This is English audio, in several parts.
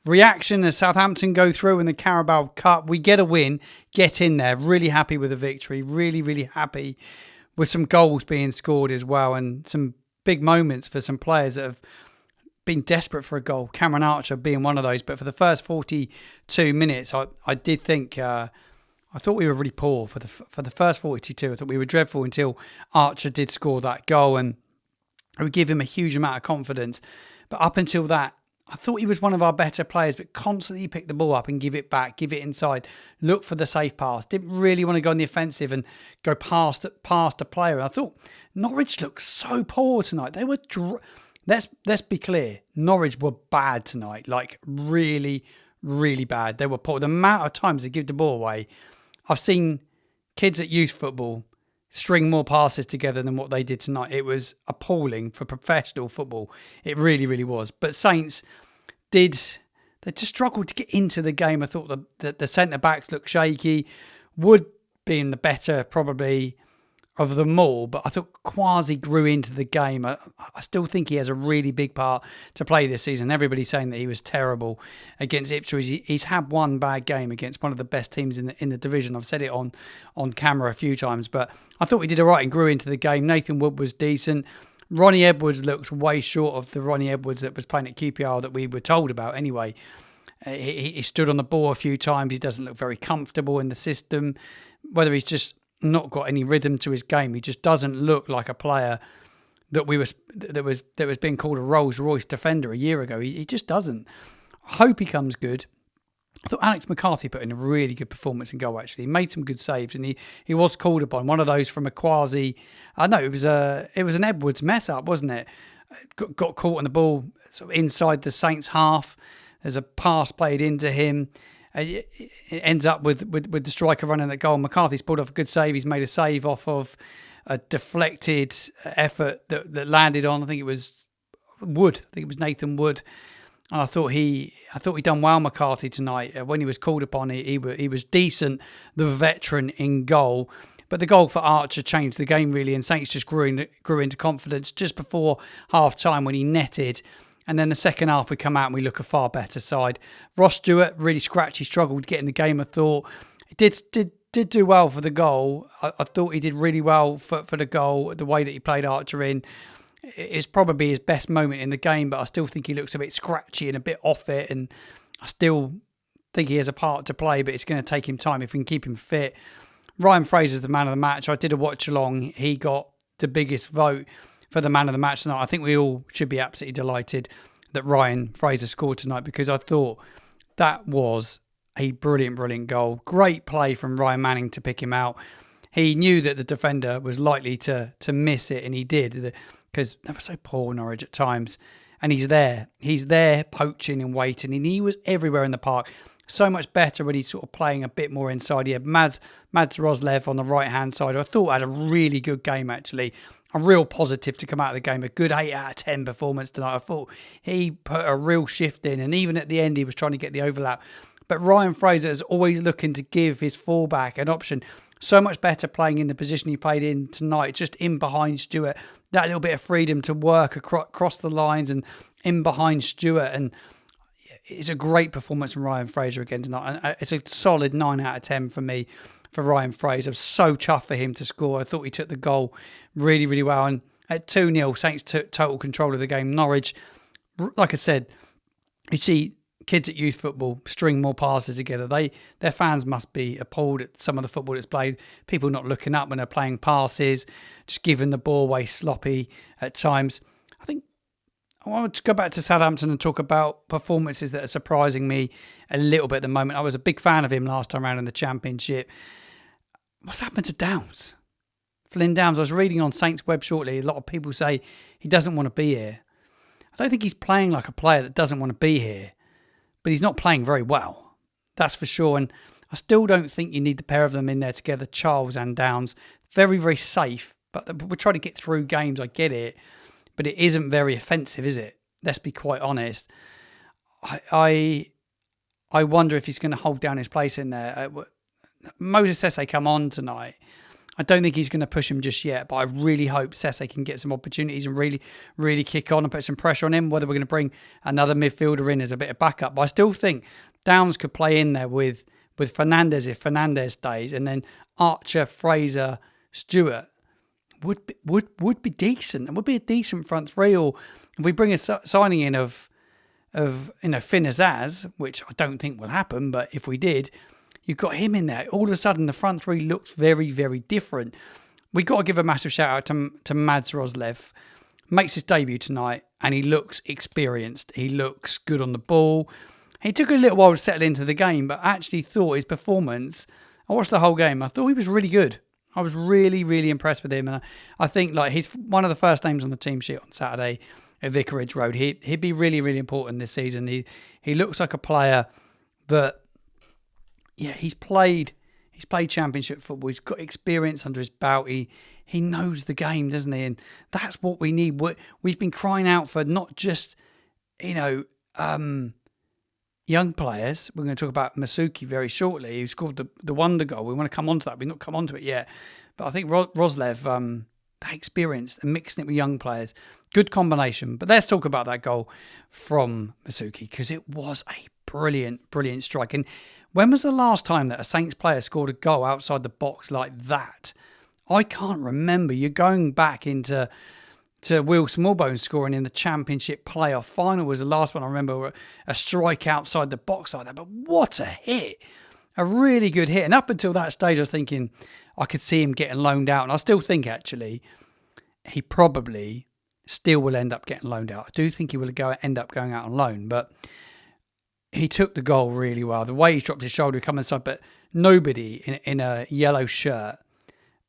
reaction as Southampton go through in the Carabao Cup. We get a win, get in there. Really happy with the victory. Really, really happy with some goals being scored as well, and some big moments for some players that have been desperate for a goal. Cameron Archer being one of those. But for the first 42 minutes, I did think I thought we were really poor for the first 42. I thought we were dreadful until Archer did score that goal, and it would give him a huge amount of confidence. But up until that, I thought he was one of our better players, but constantly pick the ball up and give it back, give it inside, look for the safe pass. Didn't really want to go on the offensive and go past a player. And I thought Norwich looked so poor tonight. They were. Let's be clear. Norwich were bad tonight, like really, really bad. They were poor. The amount of times they give the ball away, I've seen kids at youth football string more passes together than what they did tonight. It was appalling for professional football. It really, really was. But Saints they just struggled to get into the game. I thought the centre-backs looked shaky. Wood being the better, probably, of them all, but I thought Quasi grew into the game. I still think he has a really big part to play this season. Everybody's saying that he was terrible against Ipswich. He's had one bad game against one of the best teams in the division. I've said it on camera a few times, but I thought he did all right and grew into the game. Nathan Wood was decent. Ronnie Edwards looked way short of the Ronnie Edwards that was playing at QPR that we were told about anyway. He stood on the ball a few times. He doesn't look very comfortable in the system. Whether he's just not got any rhythm to his game, he just doesn't look like a player that was being called a Rolls Royce defender a year ago. He just doesn't. I hope he comes good. I thought Alex McCarthy put in a really good performance in goal. Actually, he made some good saves, and he was called upon. One of those from a Quasi. I know it was an Edwards mess up, wasn't it? Got caught on the ball sort of inside the Saints half. There's a pass played into him. It ends up with the striker running that goal. McCarthy's pulled off a good save. He's made a save off of a deflected effort that landed on, I think it was Wood. I think it was Nathan Wood. And I thought he done well, McCarthy, tonight. When he was called upon, he was decent, the veteran in goal. But the goal for Archer changed the game, really, and Saints just grew into confidence just before half-time when he netted. And then the second half, we come out and we look a far better side. Ross Stewart, really scratchy, struggled to get in the game, I thought. He did do well for the goal. I thought he did really well for the goal, the way that he played Archer in. It's probably his best moment in the game, but I still think he looks a bit scratchy and a bit off it. And I still think he has a part to play, but it's going to take him time if we can keep him fit. Ryan Fraser's the man of the match. I did a watch along. He got the biggest vote for the man of the match tonight. I think we all should be absolutely delighted that Ryan Fraser scored tonight, because I thought that was a brilliant, brilliant goal. Great play from Ryan Manning to pick him out. He knew that the defender was likely to miss it, and he did, because they were so poor, Norwich, at times. And he's there poaching and waiting, and he was everywhere in the park. So much better when he's sort of playing a bit more inside. He had Mads Roslev on the right-hand side. I thought had a really good game, actually. A real positive to come out of the game. A good 8 out of 10 performance tonight. I thought he put a real shift in, and even at the end, he was trying to get the overlap. But Ryan Fraser is always looking to give his fullback an option. So much better playing in the position he played in tonight, just in behind Stewart. That little bit of freedom to work across the lines and in behind Stewart. And it's a great performance from Ryan Fraser again tonight. And it's a solid 9 out of 10 for me for Ryan Fraser. I'm so chuffed for him to score. I thought he took the goal really, really well. And at 2-0, Saints took total control of the game. Norwich, like I said, you see kids at youth football string more passes together. Their fans must be appalled at some of the football that's played. People not looking up when they're playing passes, just giving the ball away sloppy at times. I think I want to go back to Southampton and talk about performances that are surprising me a little bit at the moment. I was a big fan of him last time around in the Championship. What's happened to Downs? Flynn Downs, I was reading on Saints Web shortly, a lot of people say he doesn't want to be here. I don't think he's playing like a player that doesn't want to be here, but he's not playing very well. That's for sure. And I still don't think you need the pair of them in there together, Charles and Downs. Very, very safe, but we're trying to get through games, I get it, but it isn't very offensive, is it? Let's be quite honest. I wonder if he's going to hold down his place in there. Moses Sesse come on tonight. I don't think he's going to push him just yet, but I really hope Sesse can get some opportunities and really, really kick on and put some pressure on him, whether we're going to bring another midfielder in as a bit of backup. But I still think Downs could play in there with Fernandes if Fernandes stays, and then Archer, Fraser, Stewart would be decent. It would be a decent front three. Or if we bring a signing in of Finn Azaz, which I don't think will happen, but if we did, you've got him in there. All of a sudden, the front three looks very, very different. We got to give a massive shout out to Mads Roslev. Makes his debut tonight, and he looks experienced. He looks good on the ball. He took a little while to settle into the game, but I actually thought his performance, I watched the whole game, I thought he was really good. I was really, really impressed with him. And I think like he's one of the first names on the team sheet on Saturday at Vicarage Road. He'd be really, really important this season. He looks like a player that, yeah, he's played championship football. He's got experience under his belt. He knows the game, doesn't he? And that's what we need. We've been crying out for not just, young players. We're going to talk about Matsuki very shortly, who scored the wonder goal. We want to come on to that. We've not come on to it yet. But I think Roslev, that experience and mixing it with young players, good combination. But let's talk about that goal from Matsuki, because it was a brilliant, brilliant strike. And when was the last time that a Saints player scored a goal outside the box like that? I can't remember. You're going back into Will Smallbone scoring in the Championship playoff final was the last one I remember, a strike outside the box like that. But what a hit. A really good hit. And up until that stage, I was thinking I could see him getting loaned out. And I still think, actually, he probably still will end up getting loaned out. I do think he will end up going out on loan. But he took the goal really well. The way he dropped his shoulder, coming inside, but nobody in a yellow shirt,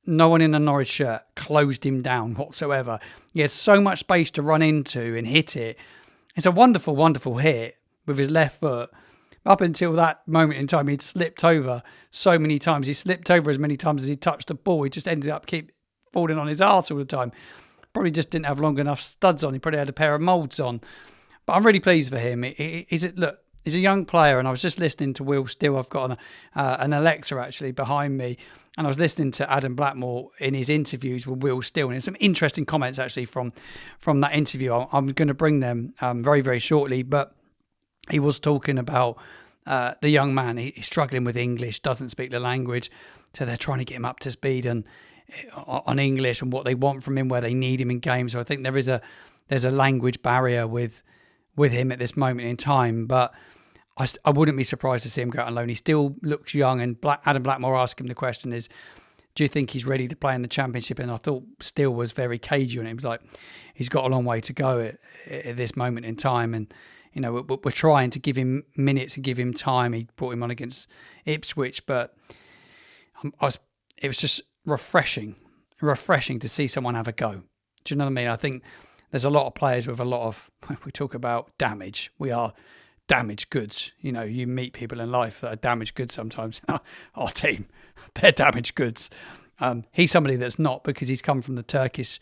no one in a Norwich shirt closed him down whatsoever. He had so much space to run into and hit it. It's a wonderful, wonderful hit with his left foot. Up until that moment in time, he'd slipped over so many times. He slipped over as many times as he touched the ball. He just ended up keep falling on his arse all the time. Probably just didn't have long enough studs on. He probably had a pair of moulds on. But I'm really pleased for him. Look, he's a young player, and I was just listening to Will Still. I've got an Alexa actually behind me, and I was listening to Adam Blackmore in his interviews with Will Still, and there's some interesting comments actually from that interview. I'm going to bring them very, very shortly, but he was talking about the young man. He's struggling with English, doesn't speak the language, so they're trying to get him up to speed on English and what they want from him, where they need him in games. So I think there's a language barrier with him at this moment in time, but I wouldn't be surprised to see him go out on loan. He still looks young, and Adam Blackmore asked him the question is, do you think he's ready to play in the Championship? And I thought Still was very cagey on it. He was like, he's got a long way to go at this moment in time, and we're trying to give him minutes and give him time. He brought him on against Ipswich, but it was just refreshing to see someone have a go. Do you know what I mean? I think there's a lot of players with a lot of, we talk about damage. We are damaged goods. You meet people in life that are damaged goods sometimes. Our team, they're damaged goods. He's somebody that's not, because he's come from the Turkish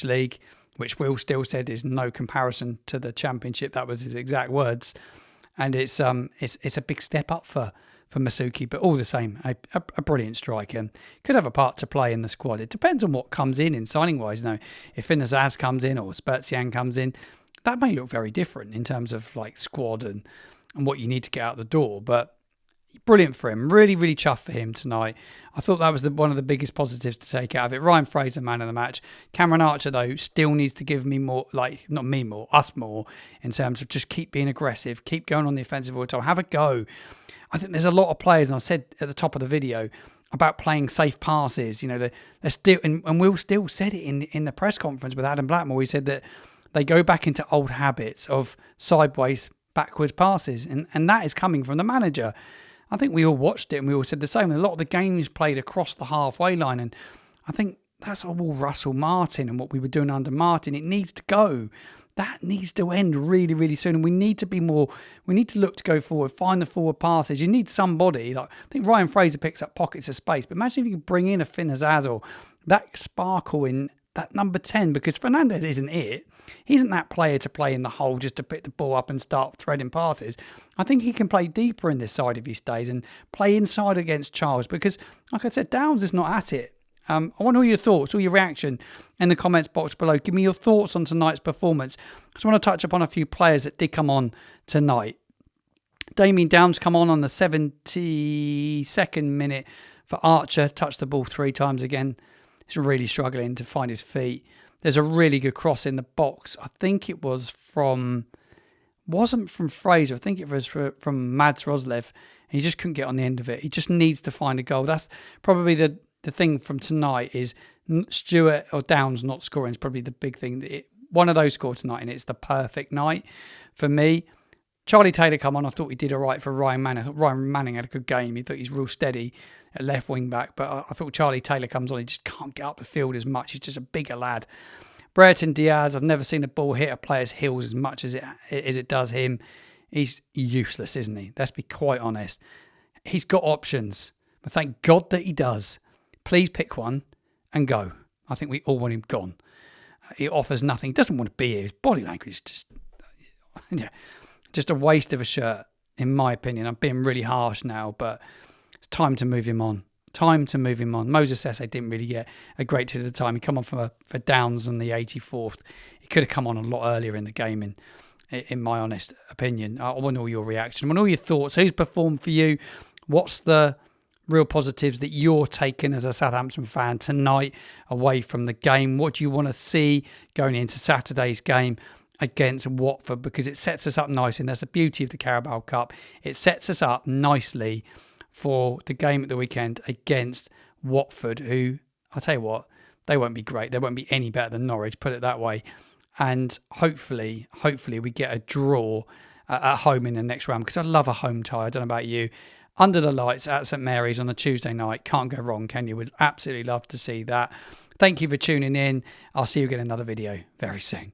league, which Will Still said is no comparison to the Championship. That was his exact words. And it's a big step up for Matsuki, but all the same, a brilliant striker. Could have a part to play in the squad. It depends on what comes in signing wise. If Finn Azaz comes in or Spurtsian comes in, that may look very different in terms of like squad and what you need to get out the door. But brilliant for him. Really, really chuffed for him tonight. I thought that was one of the biggest positives to take out of it. Ryan Fraser, man of the match. Cameron Archer, though, still needs to give me more, us more, in terms of just keep being aggressive, keep going on the offensive all the time, have a go. I think there's a lot of players, and I said at the top of the video about playing safe passes. They're still, and Will Still said it in the press conference with Adam Blackmore. He said that they go back into old habits of sideways, backwards passes, and that is coming from the manager. I think we all watched it and we all said the same. A lot of the games played across the halfway line, and I think that's all Russell Martin and what we were doing under Martin. It needs to go. That needs to end really, really soon, and we need to be more. We need to look to go forward, find the forward passes. You need somebody like, I think Ryan Fraser picks up pockets of space, but imagine if you could bring in a Finn Azaz or that sparkle in that number 10, because Fernandes isn't it. He isn't that player to play in the hole just to pick the ball up and start threading passes. I think he can play deeper in this side if he stays and play inside against Charles, because, like I said, Downs is not at it. I want all your thoughts, all your reaction in the comments box below. Give me your thoughts on tonight's performance. I just want to touch upon a few players that did come on tonight. Damien Downs come on the 72nd minute for Archer. Touched the ball 3 times again. He's really struggling to find his feet. There's a really good cross in the box. I think it was wasn't from Fraser. I think it was from Mads Roslev. He just couldn't get on the end of it. He just needs to find a goal. That's probably the thing from tonight is Stewart or Downs not scoring is probably the big thing. One of those scored tonight, and it's the perfect night for me. Charlie Taylor come on. I thought he did all right for Ryan Manning. I thought Ryan Manning had a good game. He thought he's real steady at left wing back. But I thought Charlie Taylor comes on. He just can't get up the field as much. He's just a bigger lad. Brereton Diaz, I've never seen a ball hit a player's heels as much as it does him. He's useless, isn't he? Let's be quite honest. He's got options, but thank God that he does. Please pick one and go. I think we all want him gone. He offers nothing. He doesn't want to be here. His body language is just a waste of a shirt, in my opinion. I'm being really harsh now, but it's time to move him on. Moses Esse didn't really get a great deal of the time. He come on for Downs on the 84th. He could have come on a lot earlier in the game, in my honest opinion. I want all your reaction. I want all your thoughts. Who's performed for you? What's the real positives that you're taking as a Southampton fan tonight away from the game? What do you want to see going into Saturday's game against Watford? Because it sets us up nicely, and that's the beauty of the Carabao Cup. It sets us up nicely for the game at the weekend against Watford, who, I'll tell you what, they won't be great. They won't be any better than Norwich, put it that way. And hopefully we get a draw at home in the next round, because I love a home tie. I don't know about you. Under the lights at St Mary's on a Tuesday night. Can't go wrong, can you? Would absolutely love to see that. Thank you for tuning in. I'll see you again in another video very soon.